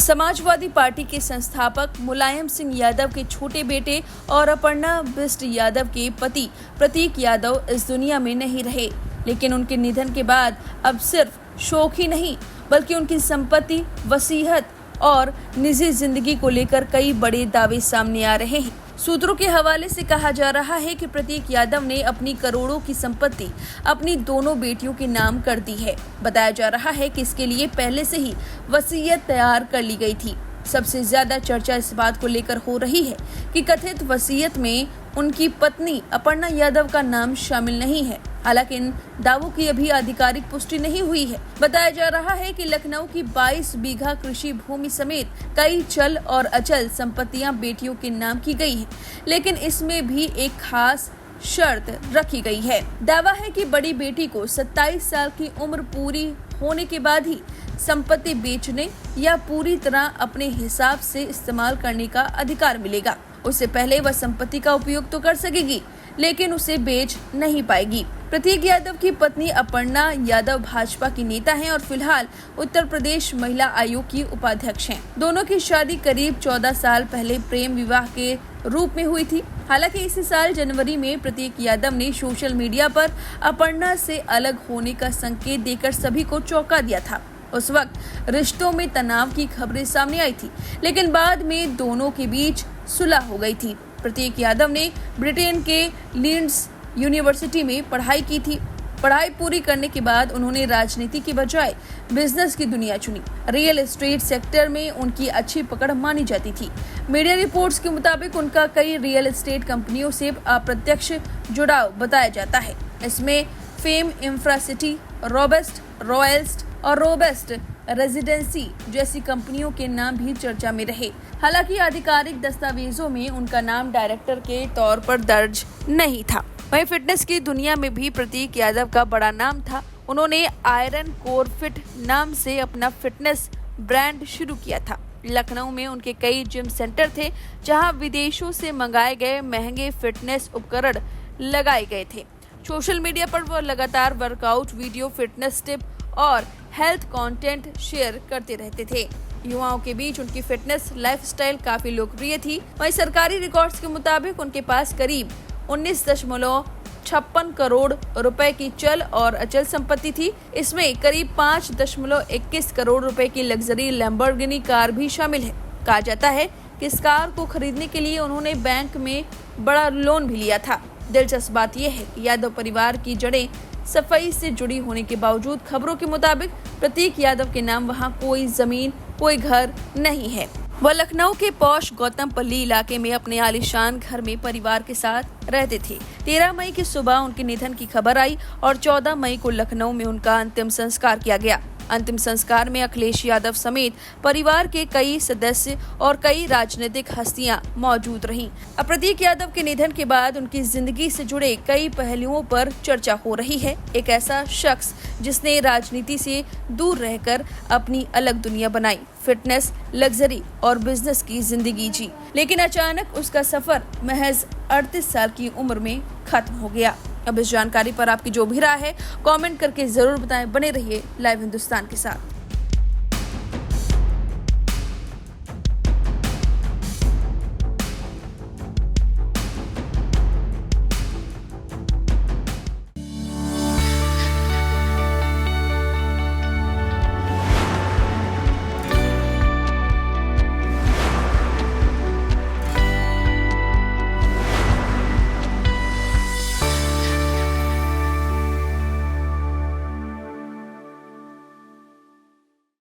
Samajwadi party के संस्थापक मुलायम सिंह यादव के छोटे बेटे और अपर्णा बिष्ट यादव के पति प्रतीक यादव इस दुनिया में नहीं रहे, लेकिन उनके निधन के बाद अब सिर्फ शोक ही नहीं बल्कि उनकी संपत्ति, वसीयत और निजी जिंदगी को लेकर कई बड़े दावे सामने आ रहे हैं। सूत्रों के हवाले से कहा जा रहा है कि प्रतीक यादव ने अपनी करोड़ों की संपत्ति अपनी दोनों बेटियों के नाम कर दी है। बताया जा रहा है कि इसके लिए पहले से ही वसीयत तैयार कर ली गई थी। सबसे ज्यादा चर्चा इस बात को लेकर हो रही है कि कथित वसीयत में उनकी पत्नी अपर्णा यादव का नाम शामिल नहीं है। हालांकि इन दावों की अभी आधिकारिक पुष्टि नहीं हुई है। बताया जा रहा है कि लखनऊ की 22 बीघा कृषि भूमि समेत कई चल और अचल संपत्तियां बेटियों के नाम की गई हैं, लेकिन इसमें भी एक खास शर्त रखी गई है। दावा है कि बड़ी बेटी को 27 साल की उम्र पूरी होने के बाद ही संपत्ति बेचने या पूरी तरह अपने हिसाब से इस्तेमाल करने का अधिकार मिलेगा। उससे पहले वह संपत्ति का उपयोग तो कर सकेगी, लेकिन उसे बेच नहीं पाएगी। प्रतीक यादव की पत्नी अपर्णा यादव भाजपा की नेता हैं और फिलहाल उत्तर प्रदेश महिला आयोग की उपाध्यक्ष हैं। दोनों की शादी करीब 14 साल पहले प्रेम विवाह के रूप में हुई थी। हालांकि इसी साल जनवरी में प्रतीक यादव ने सोशल मीडिया पर अपर्णा से अलग होने का संकेत देकर सभी को चौंका दिया था। उस वक्त रिश्तों में तनाव की खबरें सामने आई थी, लेकिन बाद में दोनों के बीच सुलह हो गई थी। प्रतीक यादव ने ब्रिटेन के लीड्स यूनिवर्सिटी में पढ़ाई की थी। पढ़ाई पूरी करने के बाद उन्होंने राजनीति की बजाय बिजनेस की दुनिया चुनी। रियल एस्टेट सेक्टर में उनकी अच्छी पकड़ मानी जाती थी। मीडिया रिपोर्ट्स के मुताबिक उनका कई रियल एस्टेट कंपनियों से अप्रत्यक्ष जुड़ाव बताया जाता है। इसमें फेम इंफ्रासिटी, रोबस्ट रॉयल्स और रोबस्ट रेजिडेंसी जैसी कंपनियों के नाम भी चर्चा में रहे। हालांकि आधिकारिक दस्तावेजों में उनका नाम डायरेक्टर के तौर पर दर्ज नहीं था। वहीं फिटनेस की दुनिया में भी प्रतीक यादव का बड़ा नाम था। उन्होंने आयरन कोर फिट नाम से अपना फिटनेस ब्रांड शुरू किया था। लखनऊ में उनके कई जिम सेंटर थे, जहां विदेशों से मंगाए गए महंगे फिटनेस उपकरण लगाए गए थे। सोशल मीडिया पर वो लगातार वर्कआउट वीडियो, फिटनेस टिप और हेल्थ कंटेंट शेयर करते रहते थे। युवाओं के बीच उनकी फिटनेस लाइफस्टाइल काफी लोकप्रिय थी। वहीं सरकारी रिकॉर्ड्स के मुताबिक उनके पास करीब 19.56 करोड़ रुपए की चल और अचल संपत्ति थी। इसमें करीब 5.21 करोड़ रुपए की लग्जरी लैम्बोर्गिनी कार भी शामिल है। कहा जाता है कि इस कार को खरीदने के लिए उन्होंने बैंक में बड़ा लोन भी लिया था। दिलचस्प बात यह है कि यादव परिवार की जड़ें सफाई से जुड़ी होने के बावजूद खबरों के मुताबिक प्रतीक यादव के नाम वहां कोई जमीन, कोई घर नहीं है। वह लखनऊ के पौष गौतमपल्ली इलाके में अपने आलीशान घर में परिवार के साथ रहते थे। 13 मई की सुबह उनके निधन की खबर आई और 14 मई को लखनऊ में उनका अंतिम संस्कार किया गया। अंतिम संस्कार में अखिलेश यादव समेत परिवार के कई सदस्य और कई राजनीतिक हस्तियां मौजूद रहीं। अब प्रतीक यादव के निधन के बाद उनकी जिंदगी से जुड़े कई पहलुओं पर चर्चा हो रही है। एक ऐसा शख्स जिसने राजनीति से दूर रहकर अपनी अलग दुनिया बनाई, फिटनेस, लग्जरी और बिजनेस की जिंदगी जी, लेकिन अचानक उसका सफर महज 38 साल की उम्र में खत्म हो गया। अब इस जानकारी पर आपकी जो भी राय है कमेंट करके जरूर बताएं। बने रहिए लाइव हिंदुस्तान के साथ।